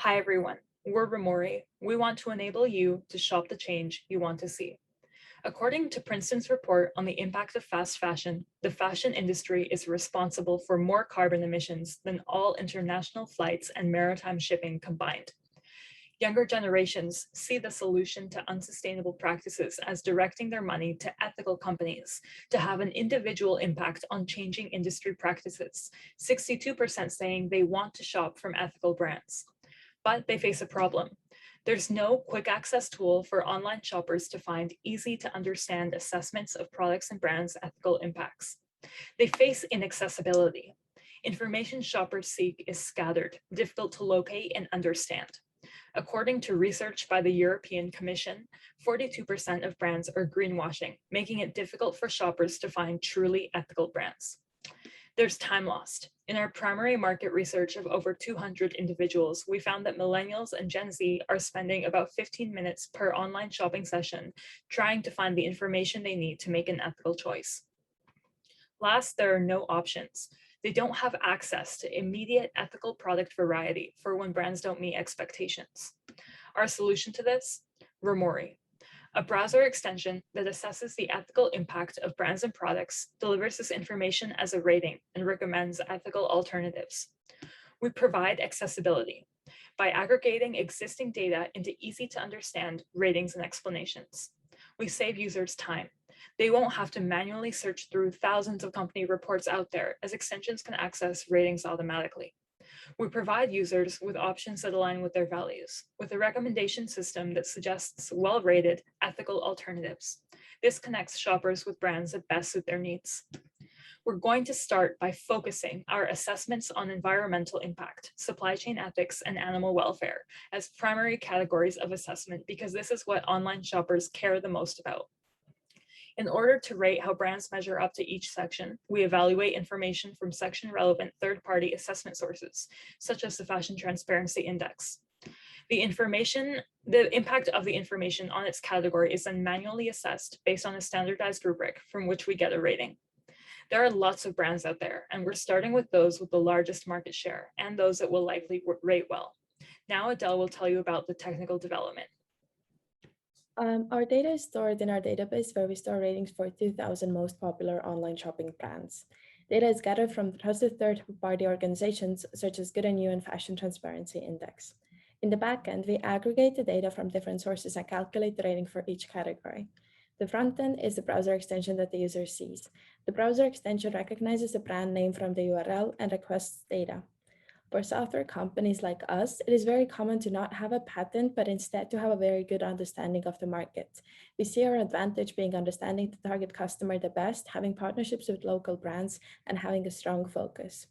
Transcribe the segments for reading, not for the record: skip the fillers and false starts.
Hi everyone, we're Ramuri. We want to enable you to shop the change you want to see. According to Princeton's report on the impact of fast fashion, the fashion industry is responsible for more carbon emissions than all international flights and maritime shipping combined. Younger generations see the solution to unsustainable practices as directing their money to ethical companies to have an individual impact on changing industry practices, 62% saying they want to shop from ethical brands. But they face a problem. There's no quick access tool for online shoppers to find easy to understand assessments of products and brands' ethical impacts. They face inaccessibility. Information shoppers seek is scattered, difficult to locate and understand. According to research by the European Commission, 42% of brands are greenwashing, making it difficult for shoppers to find truly ethical brands. There's time lost. In our primary market research of over 200 individuals, we found that millennials and Gen Z are spending about 15 minutes per online shopping session trying to find the information they need to make an ethical choice. Last, there are no options. They don't have access to immediate ethical product variety for when brands don't meet expectations. Our solution to this? Ramuri, a browser extension that assesses the ethical impact of brands and products, delivers this information as a rating, and recommends ethical alternatives. We provide accessibility by aggregating existing data into easy-to-understand ratings and explanations. We save users time. They won't have to manually search through thousands of company reports out there, as extensions can access ratings automatically. We provide users with options that align with their values, with a recommendation system that suggests well-rated, ethical alternatives. This connects shoppers with brands that best suit their needs. We're going to start by focusing our assessments on environmental impact, supply chain ethics, and animal welfare as primary categories of assessment because this is what online shoppers care the most about. In order to rate how brands measure up to each section, we evaluate information from section-relevant third-party assessment sources, such as the Fashion Transparency Index. The impact of the information on its category is then manually assessed based on a standardized rubric from which we get a rating. There are lots of brands out there, and we're starting with those with the largest market share and those that will likely rate well. Now Adele will tell you about the technical development. Our data is stored in our database where we store ratings for 2,000 most popular online shopping brands. Data is gathered from trusted third-party organizations such as Good & New and Fashion Transparency Index. In the backend, we aggregate the data from different sources and calculate the rating for each category. The front end is the browser extension that the user sees. The browser extension recognizes the brand name from the URL and requests data. For software companies like us, it is very common to not have a patent, but instead to have a very good understanding of the market. We see our advantage being understanding the target customer the best, having partnerships with local brands, and having a strong focus.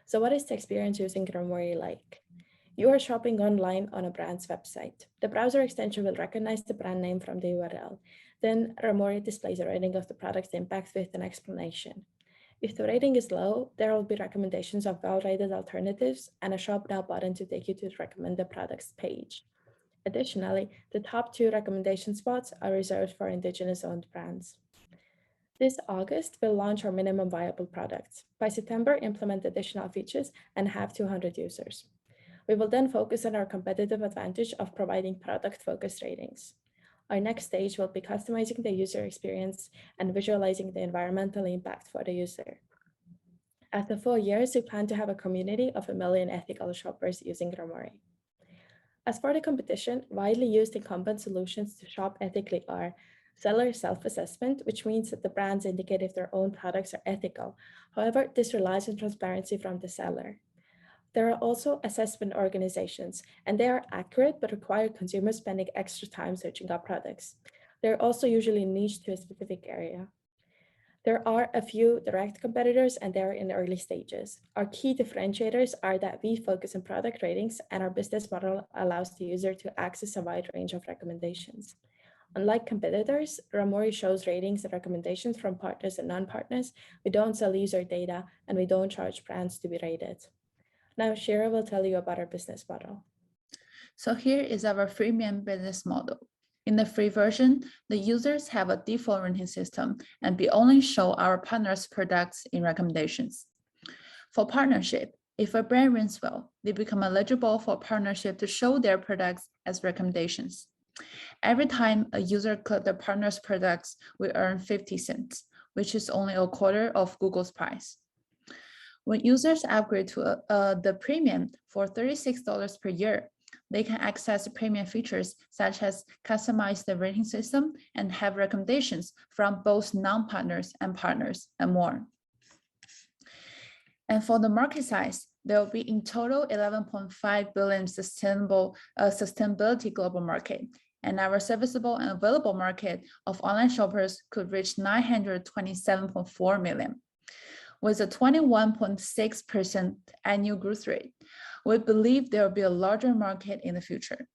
So what is the experience using Ramuri like? You are shopping online on a brand's website. The browser extension will recognize the brand name from the URL. Then Ramuri displays a rating of the product's impact with an explanation. If the rating is low, there will be recommendations of well-rated alternatives and a Shop Now button to take you to the recommended products page. Additionally, the top 2 recommendation spots are reserved for Indigenous-owned brands. This August, we'll launch our minimum viable products. By September, implement additional features and have 200 users. We will then focus on our competitive advantage of providing product-focused ratings. Our next stage will be customizing the user experience and visualizing the environmental impact for the user. After 4 years, we plan to have a community of 1 million ethical shoppers using Ramuri. As for the competition, widely used incumbent solutions to shop ethically are seller self-assessment, which means that the brands indicate if their own products are ethical. However, this relies on transparency from the seller. There are also assessment organizations, and they are accurate but require consumers spending extra time searching up products. They're also usually niche to a specific area. There are a few direct competitors, and they're in early stages. Our key differentiators are that we focus on product ratings, and our business model allows the user to access a wide range of recommendations. Unlike competitors, Ramuri shows ratings and recommendations from partners and non-partners. We don't sell user data, and we don't charge brands to be rated. Now, Shira will tell you about our business model. So here is our freemium business model. In the free version, the users have a default rating system, and we only show our partners' products in recommendations. For partnership, If a brand ranks well, they become eligible for partnership to show their products as recommendations. Every time a user clicks the partner's products, we earn 50 cents, which is only a quarter of Google's price. When users upgrade to the premium for $36 per year, they can access premium features such as customize the rating system and have recommendations from both non-partners and partners and more. And for the market size, there will be in total 11.5 billion sustainability global market. And our serviceable and available market of online shoppers could reach 927.4 million. With a 21.6% annual growth rate, we believe there will be a larger market in the future.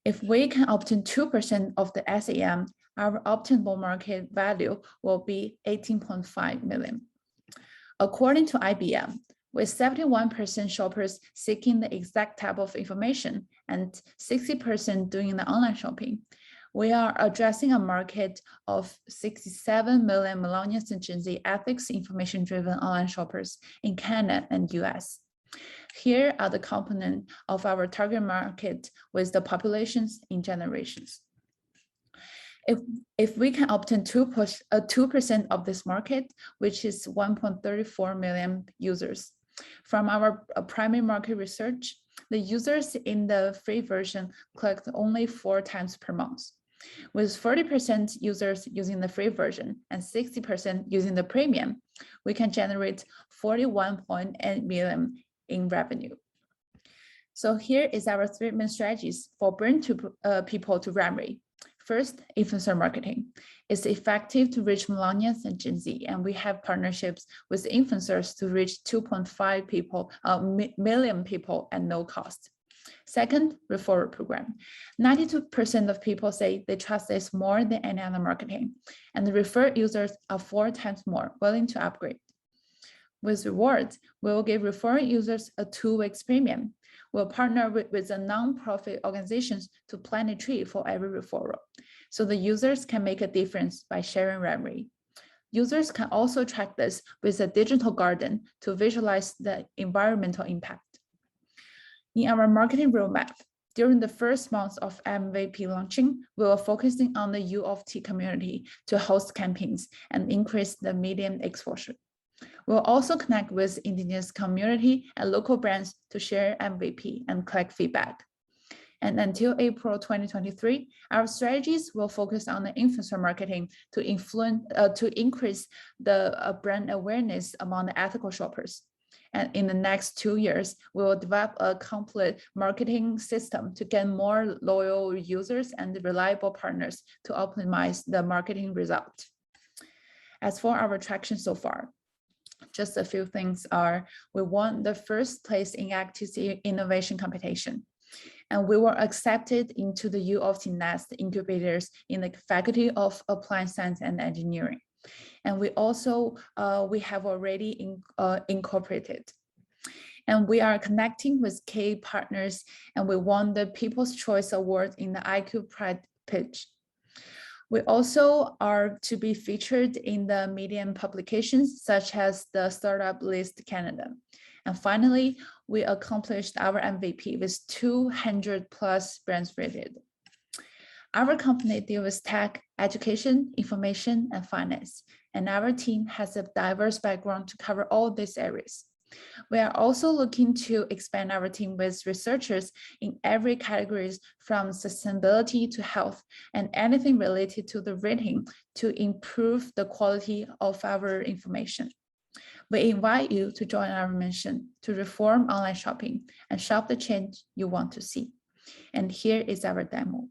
If we can obtain 2% of the SAM, our obtainable market value will be 18.5 million. According to IBM, with 71% shoppers seeking the exact type of information and 60% doing the online shopping, we are addressing a market of 67 million millennials and Gen Z ethics information-driven online shoppers in Canada and US. Here are the components of our target market with the populations in generations. If we can obtain 2% of this market, which is 1.34 million users, from our primary market research, the users in the free version clicked only 4 times per month. With 40% users using the free version and 60% using the premium, we can generate 41.8 million in revenue. So here is our 3 main strategies for bringing people to Ramuri. First, influencer marketing. It's effective to reach millennials and Gen Z, and we have partnerships with influencers to reach 2.5 million people at no cost. Second, referral program. 92% of people say they trust this more than any other marketing, and the referred users are 4 times more willing to upgrade. With rewards, we will give referring users a 2-week premium. We'll partner with the non-profit organizations to plant a tree for every referral, so the users can make a difference by sharing Ramuri. Users can also track this with a digital garden to visualize the environmental impact. In our marketing roadmap, during the first month of MVP launching, we were focusing on the U of T community to host campaigns and increase the media exposure. We'll also connect with Indigenous community and local brands to share MVP and collect feedback. And until April 2023, our strategies will focus on the influencer marketing to increase the brand awareness among the ethical shoppers. And in the next 2 years, we will develop a complete marketing system to get more loyal users and reliable partners to optimize the marketing result. As for our traction so far, just a few things are, we won the first place in active innovation competition, and we were accepted into the U of T Nest incubators in the Faculty of Applied Science and Engineering. And we also, we have already incorporated. And we are connecting with key partners, and we won the People's Choice Award in the ICUBE Pride pitch. We also are to be featured in the media publications such as the Startup List Canada. And finally, we accomplished our MVP with 200 plus brands rated. Our company deals with tech, education, information, and finance, and our team has a diverse background to cover all these areas. We are also looking to expand our team with researchers in every categories from sustainability to health and anything related to the rating to improve the quality of our information. We invite you to join our mission to reform online shopping and shop the change you want to see. And here is our demo.